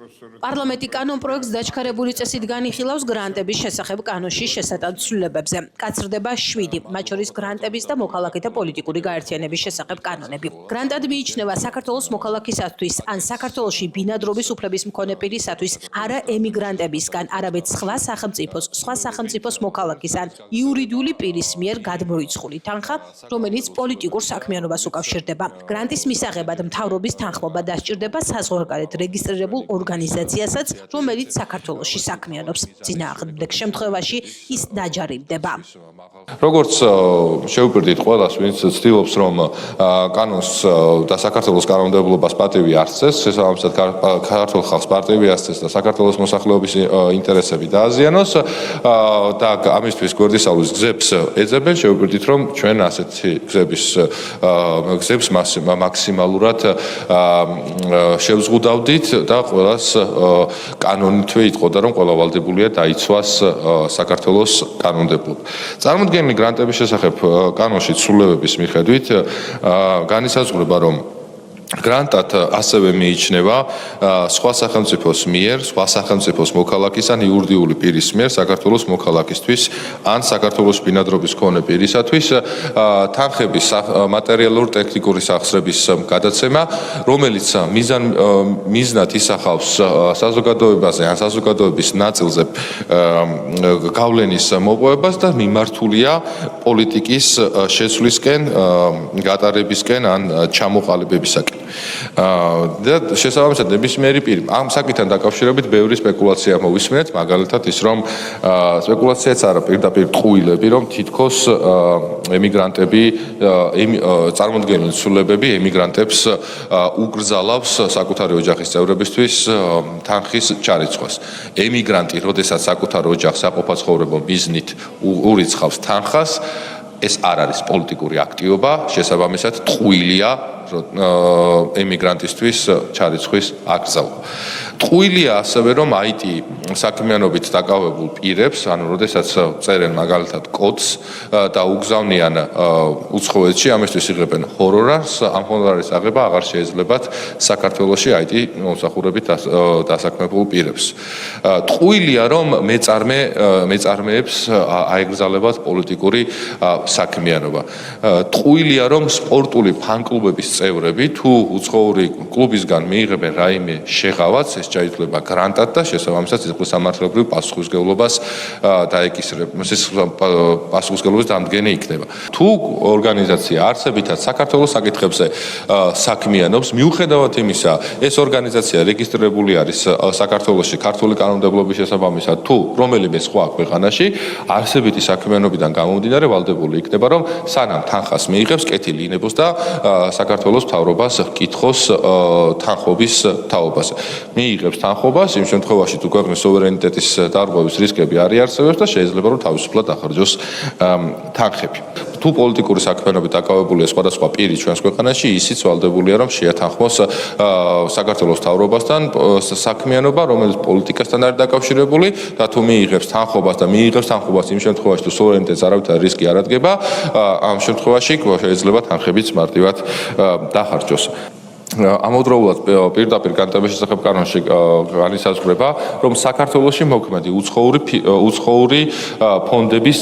პარლამენტი კანონ პროექტს დაჩქარებული წესით განიხილავს გრანტების შესახებ კანონში შესატან ცვლილებებზე. კაცრდება 7, მათ შორის გრანტების და მოქალაქეთა პოლიტიკური გაერთიანების შესახებ კანონები. გრანტად მიიჩნევა საქართველოს მოქალაქისათვის ან საქართველოში ბინადრობის უფლების მქონე პირისათვის არა ემიგრანტებისგან, არამედ სხვა სახელმწიფოს მოქალაქის ან იურიდიული პირის მიერ გადმოიცხული თანხა, რომელიც პოლიტიკურ საქმიანობას უკავშირდება. გრანტის მისაღებად მთავრობის თანხმობა დასჭირდება საზღვარგარეთ რეგისტრირებულ ორგანიზაციასაც, რომელიც საქართველოში საქმიანობს. წინააღმდეგ შემთხვევაში ის დაჯარიმდება. როგორც შევპირდით ყველას, ვინც ცდილობს, რომ კანონს და საქართველოს კანონმდებლობას პატივი არცეს, შესაბამისად ქართულ ხალხს პატივი არცეს და საქართველოს მოსახლეობის ინტერესები დააზიანოს და ამისთვის გვერდისავლის გზებს ეძებენ, შევპირდით, რომ ჩვენ ასეთი გზებს მაქსიმალურად შევზღუდავდით და ყველას კანონითვე იტყოდა, რომ ყველა ვალდებულია დაიცვას საქართველოს კანონმდებლობა. წარმოდგენილი გრანტების შესახებ კანონში ცვლილებების მიხედვით განისაზღვრება, რომ გრანტად ასევე მიიჩნევა სხვა სახელმწიფოს მიერ, სხვა სახელმწიფოს მოქალაქის ან იურიდიული პირის მიერ საქართველოს მოქალაქისთვის ან საქართველოს ბინადრობის მქონე პირისათვის თანხების მატერიალურ-ტექნიკური სახსრების გადაცემა, რომელიც მიზნად ისახავს საზოგადოებაზე ან საზოგადოების ნაწილზე გავლენის მოპოვებას და მიმართულია პოლიტიკის შეცვლისკენ, გატარებისკენ ან ჩამოყალიბებისაკენ. და შესაბამისად ნებისმიერი პირი ამ საკითხთან დაკავშირებით ბევრი სპეკულაცია მოვისმენთ, მაგალითად ის რომ სპეკულაციაც არა პირდაპირ ტყუილები, რომ თითქოს ემიგრანტები წარმოდგენილი ცვლილებები ემიგრანტებს უკრძალავს საკუთარი ოჯახის წევრებისთვის თანხის ჩარიცხვას. ემიგრანტი, როდესაც საკუთარ ოჯახს საყოფაცხოვრებო მიზნით ურიცხავს თანხას, ეს არ არის პოლიტიკური აქტივობა, შესაბამისად ტყუილია ემიგრანტისთვის ჩარიცხვის აკრძალვა. ტყუილია ასევე, რომ IT საქმიანობით დაკავებულ პირებს, ანუ როდესაც წერენ მაგალითად კოდს და უგზავნიან უცხოეთში, ამისთვის იღებენ ჰონორარს, ამ ჰონორარის აღება აღარ შეიძლებათ საქართველოში IT მომსახურებით დასაქმებულ პირებს. ტყუილია, რომ მეწარმეებს აეგზალებათ პოლიტიკური საქმიანობა. ტყუილია, რომ სპორტული ფან-კლუბების წევრები თუ უცხოური კლუბისგან მიიღებენ რაიმე შეღავაც, ეს შეიძლება გრანტად და შესაბამისად სისხლისამართლებრივ პასუხისმგებლობას დაეკისრება, პასუხისმგებლობის დამდგენი იქნება. თუ ორგანიზაცია არსებითად საქართველოს საკითხებზე საქმიანობს, მიუხედავად იმისა, ეს ორგანიზაცია რეგისტრირებული არის საქართველოში ქართული კანონმდებლობის შესაბამისად თუ რომელიმე სხვა ქვეყანაში, არსებითი საქმიანობიდან გამომდინარე ვალდებული იქნება, რომ სანამ თანხას მიიღებს, კეთილი ინებოს და საქართველოს მთავრობას ჰკითხოს თანხობის თაობაზე. მიიღებს თანხობას, იმ შემთხვევაში თუ ქვეყნის სუვერენიტეტის დარღვევის რისკები არ იარსებებს და შეიძლება რომ თავისუფლად დახარჯოს თანხები. თუ პოლიტიკური საქმიანობით დაკავებულია სხვადასხვა პირი ჩვენს ქვეყანაში, ისიც ვალდებულია რომ შეათანხმოს საქართველოს მთავრობასთან საქმიანობა, რომელიც პოლიტიკასთან არის დაკავშირებული და თუ მიიღებს თანხობას იმ შემთხვევაში თუ სუვერენიტეტს არავითარი რისკი არ ადგება, ამ შემთხვევაში შეიძლება თანხებიც მარტივად დახარჯოს. ამავდროულად პირდაპირ გრანტების შესახებ კანონში განისაზღვრება, რომ საქართველოში მოქმედი უცხოური ფონდების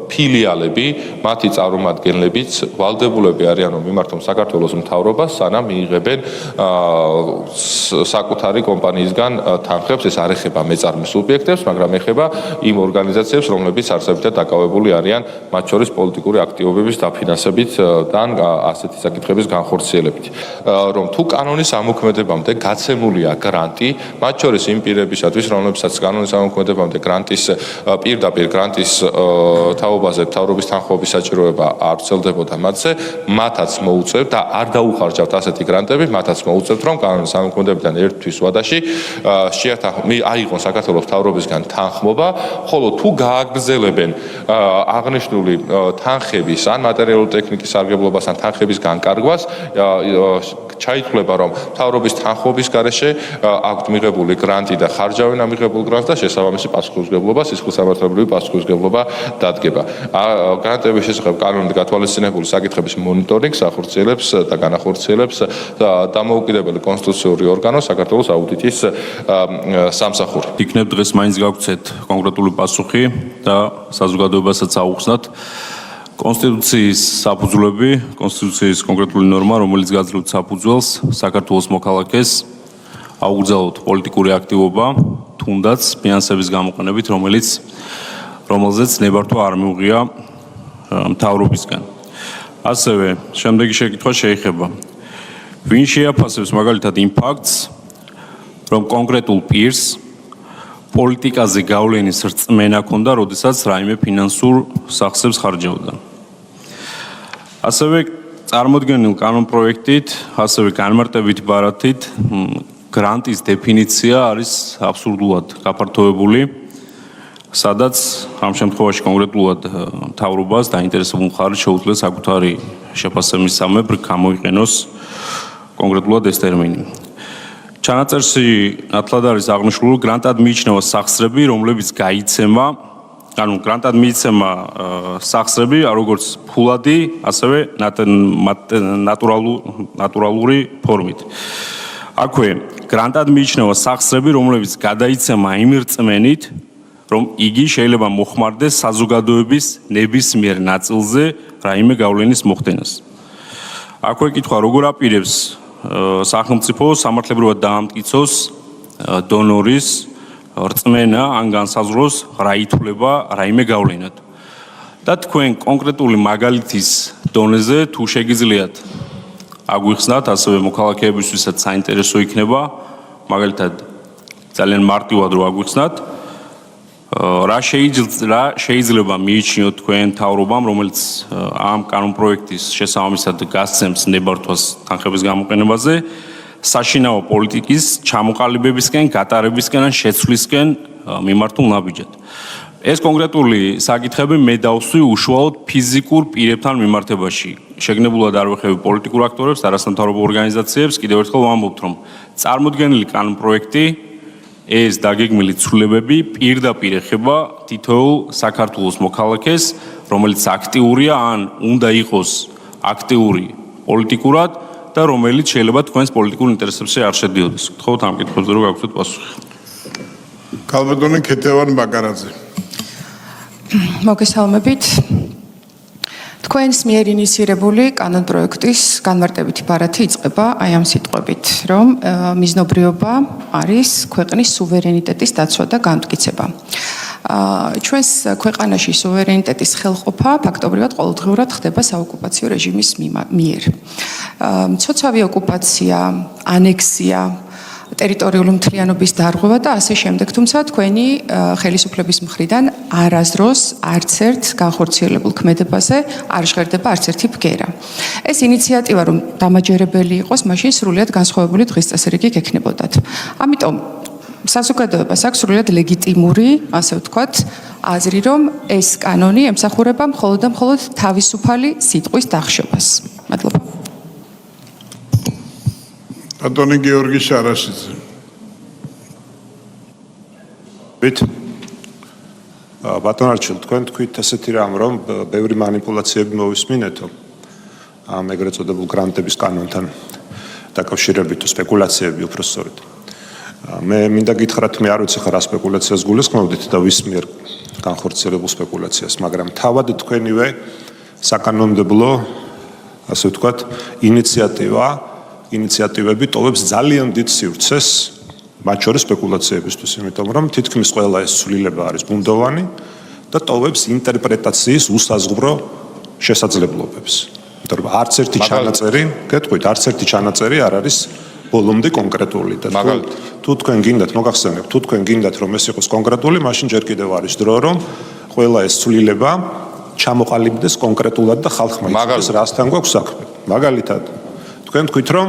ფილიალები, მათი წარმომადგენლებიც ვალდებულები არიან რომ მიმართონ საქართველოს მთავრობას, სანამ მიიღებენ საკუთარი კომპანიისგან თანხებს, ეს არ ეხება მეწარმე სუბიექტებს, მაგრამ ეხება იმ ორგანიზაციებს, რომლებიც არსებითად დაკავებული არიან მათ შორის პოლიტიკური აქტივობების დაფინანსებით და ასეთი საკითხების განხორციელებით. რომ თუ კანონის ამოქმედებამდე გაცემულია გრანტი, მათ შორის იმ პირებისათვის, რომლებსაც კანონის ამოქმედებამდე პირდაპირ გრანტის თაობაზე მთავრობის თანხმობის საჭიროება არ ვრცელდებოდა მათზე, მათაც მოუწევთ და არ დაუხარჯავთ ასეთი გრანტები, მათაც მოუწევთ, რომ კანონის ამოქმედებიდან ერთ თვის ვადაში აიღონ საქართველოს მთავრობისგან თანხმობა, ხოლო თუ გააგრძელებენ აღნიშნული თანხების ან მატერიალურ-ტექნიკის სარგებლობას ან თანხების განკარგვას, ჩაითვლება, რომ მთავრობის თანხმობის გარეშე აქვთ მიღებული გრანტი და ხარჯავენ ამ მიღებულ გრანტს და შესაბამისი პასუხისმგებლობა, სისხლისამართლებლივი პასუხისმგებლობა დადგება. გრანტების შესახებ კანონით გათვალისწინებული საკითხების მონიტორინგს ახორციელებს და განახორციელებს დამოუკიდებელი კონსტიტუციური ორგანო საქართველოს აუდიტის სამსახური. იქნებ დღეს მაინც გავქცეთ კონკრეტული პასუხი და საზოგადოებასაც აუხსნათ კონსტიტუციის საფუძვლები, კონსტიტუციის კონკრეტული ნორმა, რომელიც გაძლევთ საფუძველს საქართველოს მოქალაქეს აუგზავნოთ პოლიტიკური აქტივობა, თუნდაც ფინანსების გამოყენებით, რომელზეც ნებართვა არ მიუღია მთავრობისგან. ასევე, შემდეგი შეკითხვა შეეხება ვინ შეაფასებს მაგალითად იმ ფაქტს, რომ კონკრეტულ პირს პოლიტიკაზე გავლენის რწმენა ჰქონდა, როდესაც რაიმე ფინანსურ სახსებს ხარჯავდა. ასევე წარმოდგენილ კანონპროექტით, ასევე განმარტებით ბარათით გრანტის დეფინიცია არის აბსურდულად გაფართოებული, სადაც ამ შემთხვევაში კონკრეტულად მთავრობას დაინტერესებულ მხარეს შეუძლია საკუთარი შეფასებისამებრ გამოიყენოს კონკრეტულად ეს ტერმინი. ჩანაწერში ნათლად არის აღნიშნული გრანტად მიიჩნევა სახსრები, რომლებიც გაიცემა, გრანტად მიიცემა სახსრები, როგორც ფულადი, ასევე ნატურალური ფორმით. აქვე გრანტად მიიჩნევა სახსრები, რომლებიც გადაიცემა იმ რწმენით, რომ იგი შეიძლება მოხმარდეს საზოგადოების ნებისმიერ ნაწილზე რაიმე გავლენის მოხდენას. აქვე კითხვა, როგორ აპირებს სახელმწიფო სამართლებრივად დაამტკიცოს დონორის რწმენა ან განსაზღვროს რა ითვლება რაიმე გავლენად. და თქვენ კონკრეტული მაგალითის დონეზე თუ შეგიძლიათ აგვიხსნათ, ასევე მოქალაქეებისთვისაც საინტერესო იქნება, მაგალითად ძალიან მარტივად რო აგვიხსნათ, რა შეიძლება მიიჩნიოთ თქვენ მთავრობამ, რომელიც ამ კანონპროექტის შესაბამისად გასცემს ნებართვას თანხების გამოყენებაზე, საშინაო პოლიტიკის ჩამოყალიბებისკენ, გატარებისკენ ან შეცვლისკენ მიმართულ ნაბიჯად. ეს კონკრეტული საკითხები მე დავსვი უშუალოდ ფიზიკურ პირებთან მიმართებაში. შეგნებულად არ ვეხები პოლიტიკურ აქტორებს, არასამთავრობო ორგანიზაციებს, კიდევ ერთხელ ვამბობთ, რომ წარმოდგენილი კანონპროექტი ეს დაგეგმილი ცვლილებები პირდაპირ ეხება თითოეულ საქართველოს მოქალაქეს, რომელიც აქტიურია ან უნდა იყოს აქტიური პოლიტიკურად და რომელიც შეიძლება თქვენს პოლიტიკურ ინტერესებში არ შედიოდეს. გთხოვთ ამ კითხვებზე რომ გაგვცეთ პასუხი. ქალბატონი ქეთევან ბაკარაძე. მოგესალმებით. თქვენს მიერ ინიციირებული კანონპროექტის განმარტებითი ბარათი იწყება აი ამ სიტყვებით, რომ მიზნობრიობა არის ქვეყნის სუვერენიტეტის დაცვა და განმტკიცება. ჩვენს ქვეყანაში სუვერენიტეტის ხელყოფა ფაქტობრივად ყოველდღიურად ხდება საოკუპაციო რეჟიმის მიერ. მცოცავი ოკუპაცია, ანექსია, ტერიტორიული მთლიანობის დარღვევა და ასე შემდეგ, თუმცა თქვენი ხელისუფლების მხრიდან არასდროს არც ერთ განხორციელებულ ქმედებაზე არ ჟღერდება არც ერთი ბგერა. ეს ინიციატივა რომ დამაჯერებელი იყოს, მაშინ სრულიად განსხვავებული დღის წესრიგი გექნებოდათ. ამიტომ საზოგადოებას აქვს სრულიად ლეგიტიმური, ასე ვთქვათ, აზრი, რომ ეს კანონი ემსახურება მხოლოდ და მხოლოდ თავისუფალი სიტყვის დახშობას. მადლობა. ბატონი გიორგი შარაშიძე. ბატონ არჩილ, თქვენ თქვით ასეთი რამ, რომ ბევრი манипуляციები მოვისმინეთო ამ ეგრეთ წოდებულ გრანტების კანონთან დაკავშირებით თუ სპეკულაციები უფრო სწორედ. მე მინდა გითხრათ, მე არ ვიცი რა სპეკულაციას გულისხმობდით და ვის მიერ განხორციელებულ სპეკულაციას, მაგრამ თავად თქვენივე საკანონმდებლო, ასე ვთქვათ, ინიციატივები ტოვებს ძალიან დიდ სივრცეს, მათ შორის სპეკულაციებისთვის, იმიტომ რომ თითქმის ყველა ეს ცვლილება არის ბუნდოვანი და ტოვებს ინტერპრეტაციის უსაზღვრო შესაძლებლობებს. იმიტომ რომ არც ერთი ჩანაწერი, გეტყვით, არც ერთი ჩანაწერი არ არის ბოლომდე კონკრეტული და თუ თქვენ გინდათ, მოგახსენებთ, თუ თქვენ გინდათ რომ ეს იყოს კონკრეტული, მაშინ ჯერ კიდევ არის დრო რომ ყველა ეს ცვლილება ჩამოყალიბდეს კონკრეტულად და ხალხმა იცოდეს რასთან გვაქვს საქმე. მაგალითად, თქვენ თქვით რომ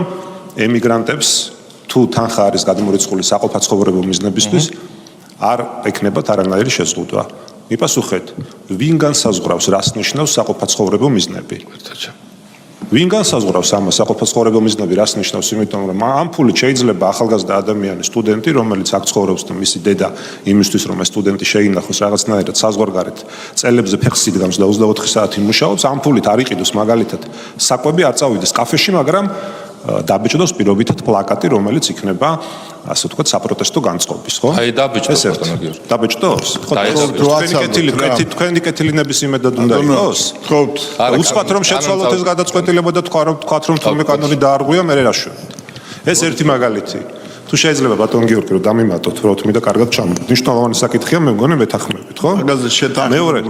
ემიგრანტებს თუ თანხა არის გადმორიცხული საყოფაცხოვრებო მიზნებისთვის არ ეკნებათ არანაირი შეზღუდვა. მიპასუხეთ, ვინ განსაზღვრავს რას ნიშნავს საყოფაცხოვრებო მიზნები? ვინ განსაზღვრავს ამას საყოფო ცხოვრება მიზნები რას ნიშნავს, იმიტომ რომ ამ ფულით შეიძლება ახალგაზრდა ადამიანი, სტუდენტი, რომელიც აქ ცხოვრობს და მისი დედა იმისთვის რომ ეს სტუდენტი შეინახოს რაღაცნაირად საზღვარგარეთ წელებზე ფეხს იდგამს და 24 საათი მუშაობს, ამ ფულით არ იყიდოს მაგალითად საკვები, არ წავიდეს კაფეში, მაგრამ დაბეჭდოს პირობითად პლაკატი, რომელიც იქნება ასე ვთქვათ საპროტესტო განწყობის, ხო? აი დაბეჭდოს ბატონო გიორგი. დაბეჭდოს? ხო, თქვენი კეთილინების იმედად უნდა იყოს? ხო, უცბად რომ შეცვალოთ ეს გადაწყვეტილება და თქვათ რომ თურმე კანონი დაარღვია, მე რაშუებით. ეს ერთი მაგალითი. თუ შეიძლება ბატონ გიორგი რომ დამიმატოთ როთმი და კარგად ჩამოვიდეთ. მნიშვნელოვანი საკითხია, მე მგონი მეთანხმებით, ხო? მაგაზე შეთანხმებული.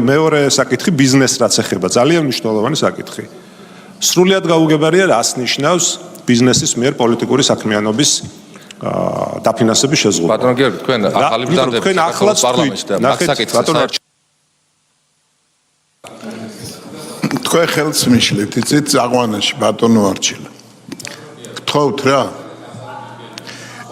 მეორე საკითხი ბიზნეს რაც ეხება, ძალიან მნიშვნელოვანი საკითხი. სრულიად გაუგებარია რას ნიშნავს ბიზნესის მიერ პოლიტიკური საქმიანობის დაფინანსების შეზღუდვა. ბატონო გიორგი, თქვენ ახალი ბრძანდები თქვენ ახლაც პარლამენტში და მაგ საკითხს თქვენ ხელს მიშლით, იცით, წაყვანაში ბატონო არჩილა. გთხოვთ რა.